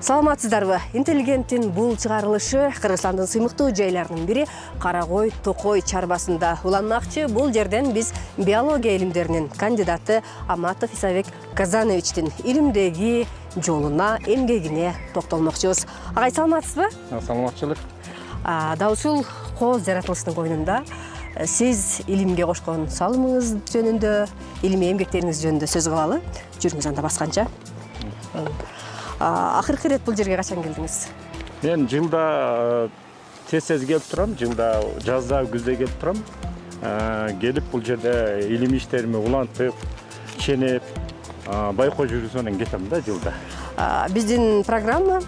Саламатсыздарбы? Интеллигенттин бул чыгарылышы Кыргызстандын сыймыктуу жайларынын бири Карагой Токой чарбасында уланмакчы. Бул жерден биз биология илимдеринин кандидаты Аматов Исабек Казановичтин илимдеги жолуна, эмгегине токтолмокчубуз. Агай, саламатсызбы? Саламатчылык. Да ушул кооз жаратылыштын коюнунда сиз илимге кошкон салымыңыз жөнүндө, илимий эмгектериңиз жөнүндө сөз кылалы. Жүрүңүз анда басканча. Акыркы ирет бул жерге качан келдиңиз? Мен жылда тез келип турам, жылда жазда, күздө келип турам. Келип бул жерде илимий иштерими улантып, ченеп, байкоо жүргүзүп анан кетем да жылда. Биздин программа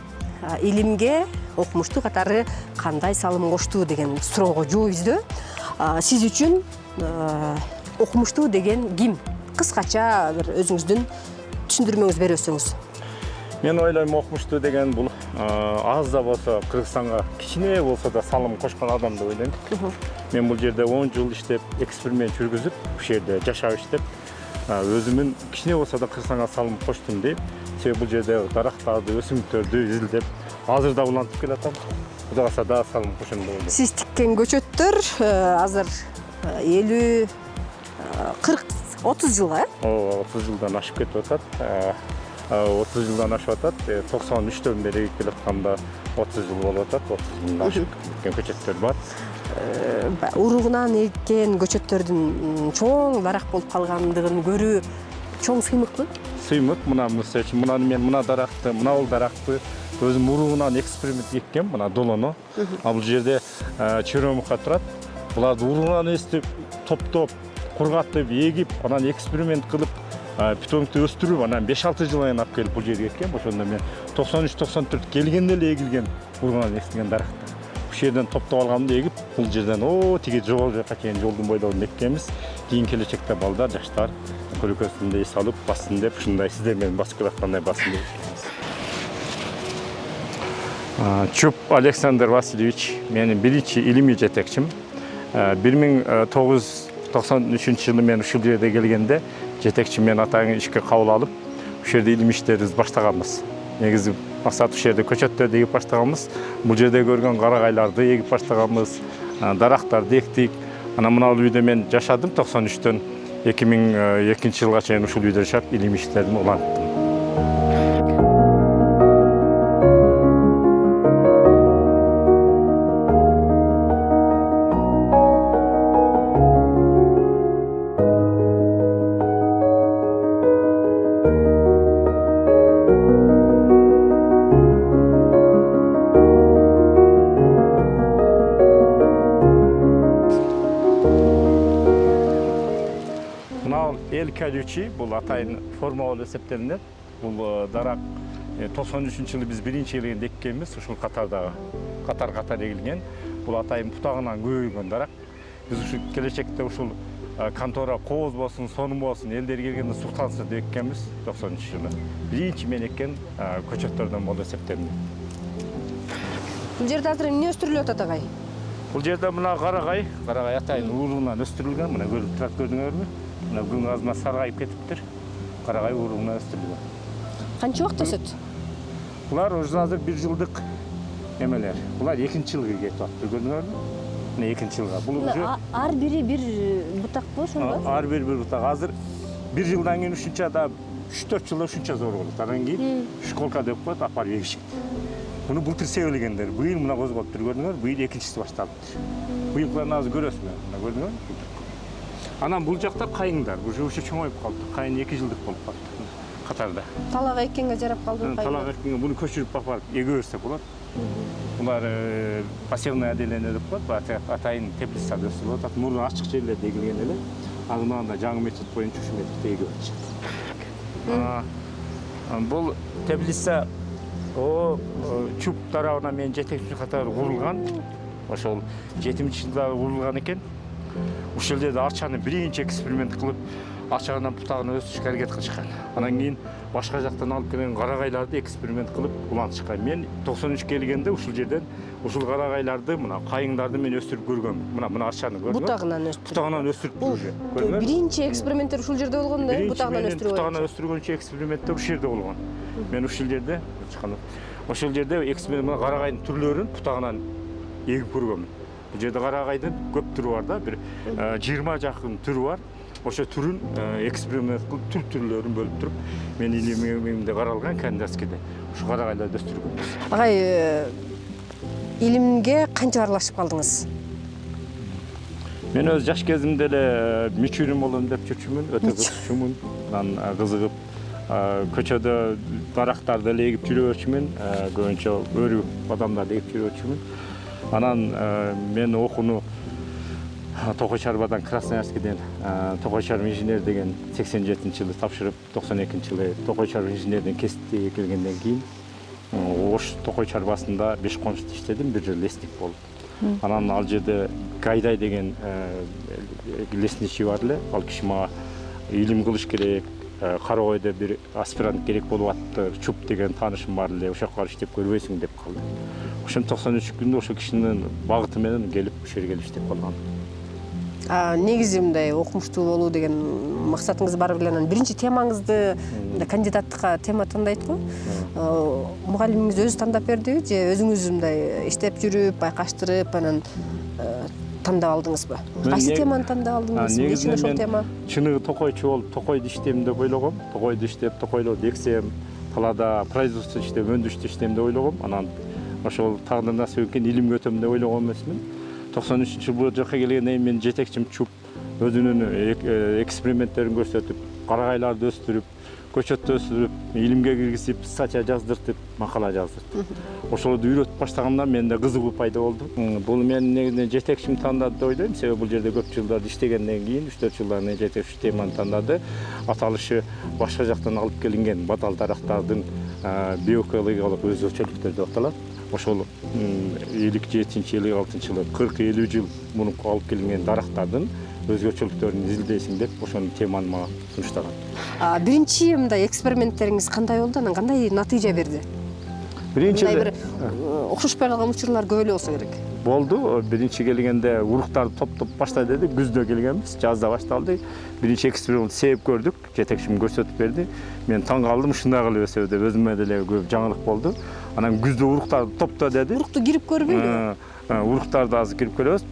илимге окумуштуу катары кандай салым кошту деген суроого жооп издөө. Сиз үчүн окумуштуу деген ким? Кыскача бир өзүңүздүн түшүндүрмөңүз берип өтсөңүз. Мен ойлойм, окумуштуу деген бул аз да болсо Кыргызстанга кичине болсо да салым кошкон адам деп ойлойм. Мен бул жерде 10 жыл иштеп, эксперимент жүргүзүп, бул жерде жашап иштеп, өзүмүн кичине болсо да Кыргызстанга салым коштум дейм. Себеби бул жерде дарактарды, өсүмдүктөрдү изилдеп, азыр да улантып келатам. Кудай кааласа да салым кошом деп ойлойм. Сиз тиккен көчөттөр азыр 50, 40, 30 жылга, 30 жылдан ашып кетип атат. 30 жылдан ашып атат. 93-төн бери келип атканда 30 жыл болуп атат. 30 жылдан ашып кеткен көчөттөр бар. Уругунан эккен көчөттөрдүн чоң дарак болуп калгандыгын көрүү чоң сыймыкпы? Сыймык, мына мына мен мына даракты, мына ол даракты өзүм уругунан эксперимент эккем, мына долоно. Бул жерде черемуха турат. Буларды уругунан эстеп, топтоп, кургатып, эгип, анан эксперимент кылып, питомникти өстүрүп, анан 5-6 жыл алып келип бул жерге эккем. Ошондо мен 93-94 келгенде эле эгилген уругунан эстеген даракты. Бул жерден топтоп алгамды эгип, бул жерден тиги жогору жака чейин жолдун бойлогун эккенбиз. Кийин келечекте балдар, жаштар көлөкөсүндө эс алып бассын деп, ушундай сиздер менен басып келаткандай бассын деп. Чуп Александр Васильевич менин биринчи илимий жетекчим. 1993 жылы мен ушул жерге келгенде жетекчим мен атайын ишке кабыл алып, ушул жерде илимий иштерибизди баштаганбыз. Негизи максат ушул жерде көчөттөрдү эгип баштаганбыз. Бул жерде көргөн карагайларды эгип баштаганбыз. Дарактарды эктик. Анан мына үйдө мен жашадым 93-төн 2002 жылга чейин ушул үйдө жашап, илимий иштеримди уланттым. Эль-Калючи, бул атайын форма болуп эсептелинет. Бул дарак 93-жылы биз биринчи элген эккенбиз, ушул катар эгилген. Бул атайын бутагынан көбөйгөн дарак. Биз ушул келечекте ушул контора кооз болсун, сонун болсун, элдер келгенде суктансын деп эккенбиз 93-жылы. Биринчи мен эккен көчөттөрдөн болуп эсептелинет. Бул жерде азыр эмне өстүрүлүп атат, агай? Бул жерде мына карагай атайын уругунан өстүрүлгөн. Мына көрүп турат, көрдүңөрбү? Мына күн азына саргайып кетиптир. Карагай уругунан өстүрүлгөн. Канча убакыт өсөт? Булар уже азыр 1 жылдык эмелер. Булар 2-нчи жылга кетип атты, көрдүңөрбү? Мына 2-нчи жылга. Бул уже ар бири бир бутакпы ошондо? Ар бири бир бутак. Азыр 1 жылдан кийин ушунча да 3-4 жылда ушунча зор болот. Андан кийин школка деп коет, апарып эгишет. Муну былтыр себелгендер. Быйыл мына козголуп тур, көрдүңөрбү? Быйыл 2-нчиси башталыптыр. Быйылкыларын азыр көрөсүңөр, мына көрдүңөрбү? Анан бул жакта кайыңдар, уже чоңоюп калды. Кайын 2 жылдык болуп калды катарда. Талак эккенге жарап калды. Талак эккенге буну көчүрүп барып эгебиз деп болот. Булар пассивный отделение деп коет, атайын теплицада өсүрүп атат. Мурун ачык жерлерде эгилген эле. Анда жаңы метод боюнча ушу методдо эгип атышат. Бул теплица чуп тарабынан мен жетекчи катары курулган. Ошол 70-жылдары курулган экен. Ушул жерде арчаны биринчи эксперимент кылып, арчадан бутагын өстүрүшкө аракет кылышкан. Анан кийин башка жактан алып келген карагайларды эксперимент кылып улантышкан. Мен 93 келгенде ушул жерден ушул карагайларды, мына кайыңдарды мен өстүрүп көргөм. Мына арчаны көрдүм. Бутагынан өстүрүп уже. Биринчи эксперименттер ушул жерде болгон да, бутагынан өстүрүп. Бутагынан өстүргөнчө эксперименттер ушул жерде болгон. Мен ушул жерде чыккан. Ошол жерде эксперимент карагайдын түрлөрүн бутагынан эгип көргөнмүн. Бул жерде карагайдын көп түрү бар да, бир 20 жакын түрү бар. Ошо түрүн эксперимент кылып түрлөрүн бөлүп туруп, мен илимимде каралган кандидатскийде ушу карагайларды өстүргөнбүз. Агай, илимге канча аралашып калдыңыз? Мен өз жаш кезимде эле мүчүрүм болом деп жүрчүмүн, өтө кызыкчумун. Анан кызыгып көчөдө дарактарды эле эгип жүрө берчүмүн, көбүнчө өрү бадамдарды эгип жүрө берчүмүн. Анан мен окууну Токой Чарбадан, Красноярскиден Токой Чарба инженер деген 87-жылы тапшырып, 92-жылы Токой Чарба инженерден кесипти келгенден кийин Ош Токой Чарбасында 5 кончут иштедим, 1 жыл лесник болуп. Анан ал жерде Гайдай деген лесничий бар эле, ал киши мага илим кылыш керек, Карагойдо бир аспирант керек болуп атты, Чуп деген таанышым бар эле, ошол жака иштеп көрбөйсүң деп калды. Ошон 93-күндө ошол кишинин багыты менен келип ушул жерге иштеп калгам. Негизи мындай окумуштуу болуу деген максатыңыз бар беле, анан биринчи темаңызды кандидаттыкка тема тандайт го. Мугалимиңиз өзү тандап бердиби же өзүңүз мындай иштеп жүрүп, байкаштырып, анан тандап алдыңызбы? Кайсы теманы тандап алдыңыз? Эмне ошол тема? Чыныгы токойчу болуп, токойду иштейм деп ойлогом. Токойду иштеп, токойлорду эксем, талаада производство иштеп, өндүрүштө иштейм деп ойлогом. Анан ошол тагдыр насип экен, илимге өтөм деп ойлогон эмесмин. 93-жылы бул жака келгенден мен жетекчим Чуп өзүнүн эксперименттерин көрсөтүп, карагайларды өстүрүп, көчөттү өстүрүп, илимге киргизип, статья жаздыртып, макала жаздыртып. Ошолорду үйрөтүп баштаганда менде кызыгуу пайда болду. Бул менин негизинен жетекчим тандады деп ойлойм. Себеби бул жерде көп жылдар иштегенден кийин 3-4 жылдан кийин жетекчи теманы тандады. Аталышы башка жактан алып келинген батал дарактардын биоэкологиялык өзгөчөлүктөрү деп аталат. Ошол 57-жылы, 56-жылы, 40-50 жыл мурунку алып келинген дарактардын өзгөчөлүктөрүн изилдейсиң деп ошонун теманы мага сунуштаган. Биринчи мындай эксперименттериңиз кандай болду? Анан кандай натыйжа берди? Биринчи бир окшошпой калган учурлар көп эле болсо керек. Болду. Биринчи келгенде уруктарды топтоп баштай деди. Күздө келгенбиз, жазда башталды. Биринчи эксперимент сээп көрдүк. Жетекчим көрсөтүп берди. Мен таң калдым, ушундай кылып эсеби деп өзүмө деле көп жаңылык болду. Анан күздө уруктарды топто деди. Урукту кирип көрбөйбү? Уруктарды азыр кирип көрөбүз.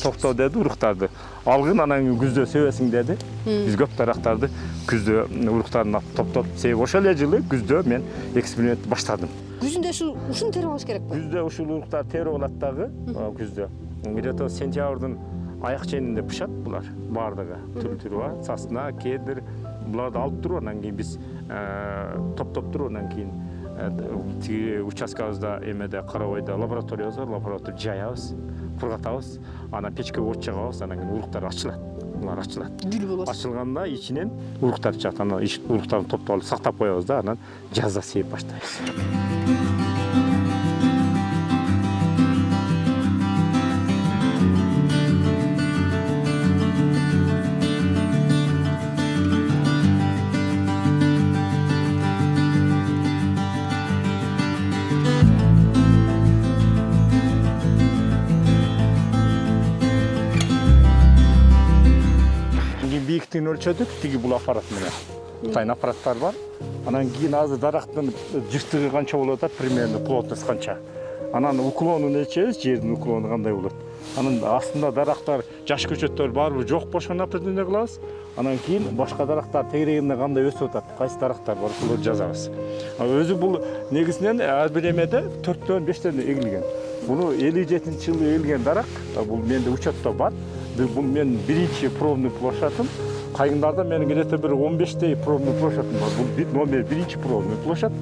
Топто деди уруктарды. Алгын, анан күздө себесиң деди. Биз көп дарактарды күздө уруктарын топтоп сээп, ошол эле жылы күздө мен экспериментти баштадым. Күзүндө ушуну терип алыш керекпи? Күздө ушул уруктар терип алат дагы, күздө. Где-то сентябрдын аяк ченинде пышат булар баардыгы. Түрү бар. Сосна, кедр, буларды алып туруп, анан кийин биз топтоп туруп, анан кийин тиги участкабызда эмеде Карагойдо лабораториябыз бар, лаборатория жаябыз, кургатабыз, анан печке от жагабыз, анан кийин уруктар ачылат. Булар ачылат. Дүл болот. Ачылганда ичинен уруктар чыгат, анан уруктарды топтоп алып сактап коебуз да, анан жазда сээп баштайбыз. Бийиктигин өлчөдүк, тиги бул аппарат менен. Тайын аппараттар бар. Анан кийин азыр дарактын жыштыгы канча болуп атат, примерно плотность канча. Анан уклонун өлчөбүз, жердин уклону кандай болот. Анан астында дарактар, жаш көчөттөр барбы, жокпу, ошону определение кылабыз. Анан кийин башка дарактар тегерегинде кандай өсүп атат, кайсы дарактар бар, ошолорду жазабыз. Өзү бул негизинен ар бир эмеде 4-төн 5тен эгилген. Буну 57-жылы эгилген дарак, бул менде учетто бар. Бул мен биринчи пробный площадым. Кайгындарда менин где-то бир 15тей пробный площадым бар. Бул номер биринчи пробный площадь.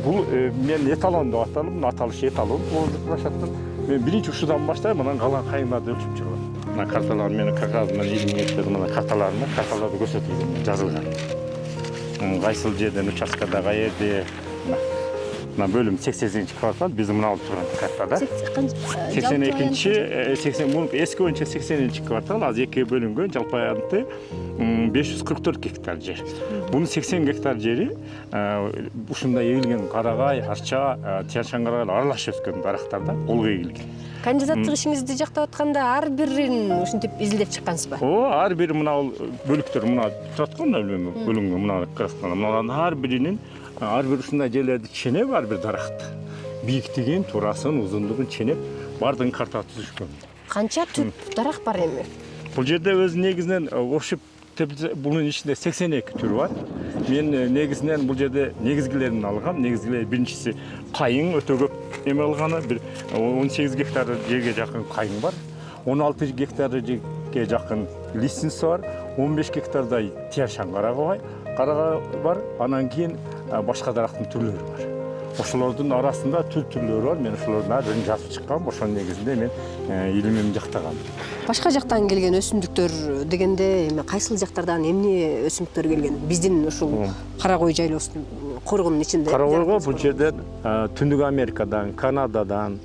Бул мен эталон деп аталам, аталышы эталон площадтын. Мен биринчи ушудан баштайм, анан калган кайгындарды өлчүп чыгам. Мына карталар менен кагаздан илимге мына карталарды көрсөтүлгөн, жазылган. Кайсыл жерден участкада каерде, мына бөлүм 80-чи квартал, биз мына алып турган картада. 82-чи, мурунку эски боюнча 80-чи квартал, азыр экиге бөлүнгөн, жалпы аянты 544 гектар жер. Бунун 80 гектар жери ушундай эгилген карагай, арча, тянь-шань карагайлар аралаш өскөн дарактарда колго эгилген. Кандидаттык ишиңизди жактап атканда ар бирин ушинтип изилдеп чыккансызбы? Ар бир мына бөлүктөр мына турат го, мына бөлүнгөн, мына красна, мына ар биринин ар бир ушундай жерлерди ченеби ар бир даракт. бийиктигин, турасын, узундугун ченеп, бардыгын карта түзүшкөн. Канча түп дарак бар эми? Бул жерде өз негизинен ошуп bunun içinde 82 tür var. Men negizинен бул жерде негизгилерин алгам. Негизгилер биринчиси кайың өтө көп эме алганы, бир 18 гектар жерге жакын кайың бар. 16 гектар жерге жакын листинси бар. 15 гектардай тияшан карага бар. Анан кийин башка дарактын түрлөрү бар. Ошолордун арасында түрлөрү бар. Мен ошолордун бирин жазып чыккам. Ошонун негизинде мен илимимди жактагам. Башка жактан келген өсүмдүктөр дегенде эми кайсыл жактардан эмне өсүмдүктөр келген? Биздин ушул Карагой жайлоосунун коргонун ичинде. Карагойго бул жерден Түндүк Америкадан, Канададан,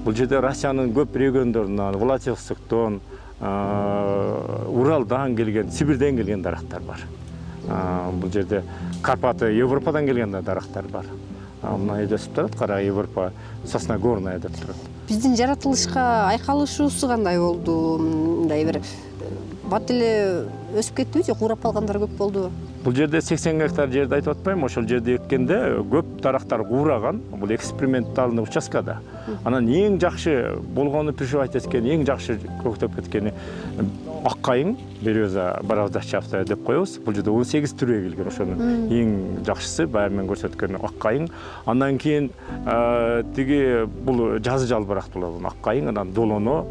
бул жерде Россиянын көп региондорунан, Владивостоктон, Уралдан келген, Сибирден келген дарактар бар. Бул жерде Карпаты, Европадан келген дарактар бар. Мына өсүп турат, кара Европа, Сосногорная деп турат. Биздин жаратылышка айкалышуусу кандай болду? Мындай бир бат эле өсүп кеттиби же куурап калгандар көп болдубу? Бул жерде 80 гектар жерди айтып атпайм, ошол жерде эккенде көп дарактар куураган, бул эксперименталдык участкада. Анан эң жакшы болгону приживать эткен, эң жакшы көктөп кеткени ак кайың, береза бороздачавая деп коебуз. Бул жерде 18 түрү келген, ошонун эң жакшысы баягы мен көрсөткөн ак кайың. Андан кийин тиги бул жазы жалбырак болот, ак кайың, анан долоно,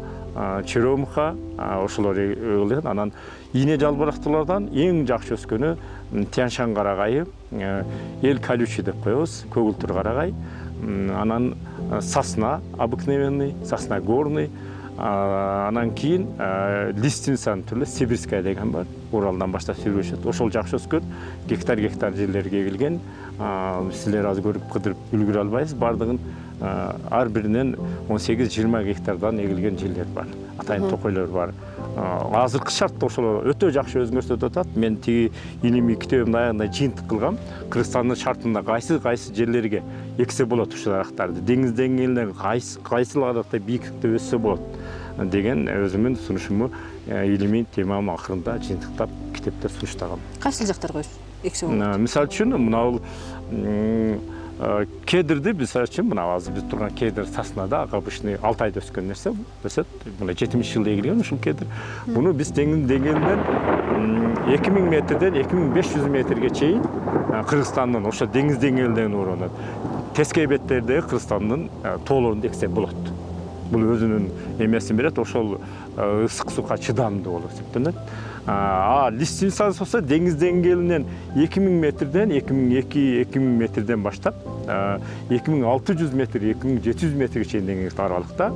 черемуха, ошолор ылган. Анан ийне жалбырактуулардан эң жакшы өскөнү Тяншан карагайы, эл колючий деп коебуз, көгүлтүр карагай. Анан сосна обыкновенный, сосна горный. Анан кийин лиственница түрлүү сибирская деген бар. Уралдан баштап сибирге өсөт. Ошол жакшы өскөн, гектар жерлерге келген. Силер азыр көрүп кыдырып үлгүрө албайсыз. Бардыгын ар биринен 18-20 гектардан эгилген жерлер бар. Атайын токойлор бар. Азыркы шартта ошол өтө жакшы өзгөртүп атат. Мен тиги илимий китебимдин аягында жыйынтык кылгам. Кыргызстандын шартында кайсы жерлерге эксе болот ушул дарактарды. Деңиз деңгээлинен кайсыл аракта бийиктикте өссө болот деген өзүмдүн сунушуму илимий теманын акырында жыйынтыктап китепте сунуштагам. Кайсыл жактарга эксе болот? Мисалы үчүн мына кедрди мисалы үчүн мына азыр биз турган кедр соснада обычный 6 айда өскөн нерсе өсөт. Мына 70 жылда эгилген ушул кедр. Буну биз деңиз деңгээлинен 2000 метрден 2500 метрге чейин Кыргызстандын ошо деңиз деңгээлинен оронот. Тескей беттердеги Кыргызстандын тоолорунда эксе болот. Бул өзүнүн эмесин берет, ошол ысык сууга чыдамдуу болуп эсептелет. Лиственница болсо деңиз деңгээлинен 2000 метрден 2002-2000 метрден баштап 2600 метр, 2700 метрге чейин деңиз аралыкта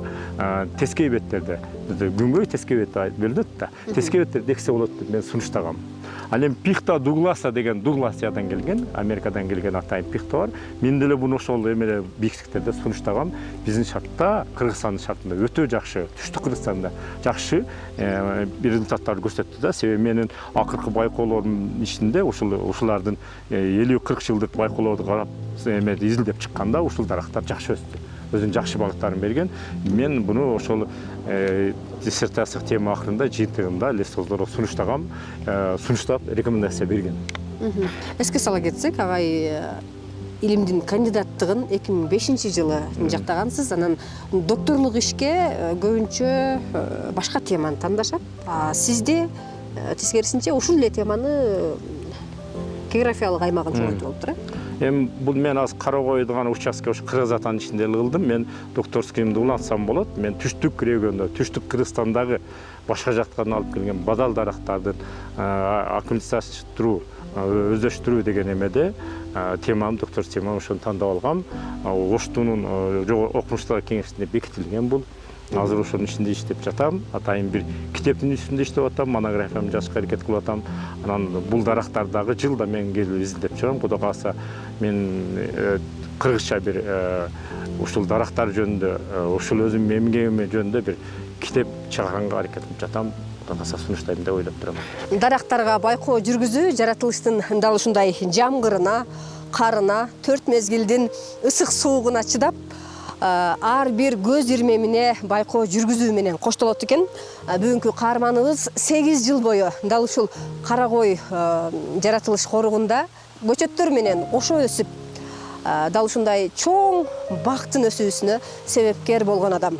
тескей беттерде күнгөй тескей бет берилет да. Тескей беттерде эксе болот деп мен сунуштагам. Ал эми пихта дугласа деген Дугласиядан келген, Америкадан келген атайын пихта бар. Мен деле буну ошол эмеле бийиктиктерде сунуштагам. Биздин шартта, Кыргызстандын шартында өтө жакшы, түштүк Кыргызстанда жакшы результаттар көрсөттү да. Себеби менин акыркы байкоолордун ичинде ушулардын 50-40 жылдык байкоолорду карап изилдеп чыкканда ушул дарактар жакшы өстү. Өзүнүн жакшы багыттарын берген. Мен буну ошол диссертациялык тема акырында жыйынтыгында лесоздорго сунуштагам, сунуштап рекомендация берген. Эске сала кетсек, агай илимдин кандидаттыгын 2005-жылы жактагансыз. Анан докторлук ишке көбүнчө башка теманы тандашат. Сизде тескерисинче ушул эле теманы географиялык аймагын жоготуп алыптыр. Бул мен азыр Карагойдо гана участке ушу Кыргыз атанын ичинде кылдым. Мен докторскийимди улантсам болот. Мен түштүк региондо, түштүк Кыргызстандагы башка жактан алып келген бадал дарактардын аккумуляцияштыруу, өздөштүрүү деген эмеде темам, доктор темам ошону тандап алгам. Оштунун окумуштуулар кеңешинде бекитилген бул. Азыр ошонун ичинде иштеп жатам. Атайын бир китептин үстүндө иштеп атам, монографиямды жазышка аракет кылып атам. Анан бул дарактардагы жылда мен келип изилдеп жүрөм. Кудай кааласа мен кыргызча бир ушул дарактар жөнүндө, ушул өзүмдүн эмгегиме жөнүндө бир китеп чыгарганга аракет кылып жатам. Кудай кааласа сунуштайм деп ойлоп турам. Дарактарга байкоо жүргүзүү жаратылыштын дал ушундай жамгырына, карына, 4 мезгилдин ысык суугуна чыдап, ар бир көз ирмемине байкоо жүргүзүү менен коштолот экен. Бүгүнкү каарманыбыз 8 жыл бою дал ушул Карагой жаратылыш коругунда көчөттөр менен кошо өсүп, дал ушундай чоң бактын өсүүсүнө себепкер болгон адам.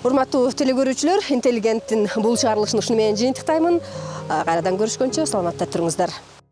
Урматтуу телекөрүүчүлөр, интеллигенттин бул чыгарылышын ушуну менен жыйынтыктаймын. Кайрадан көрүшкөнчө саламатта туруңуздар.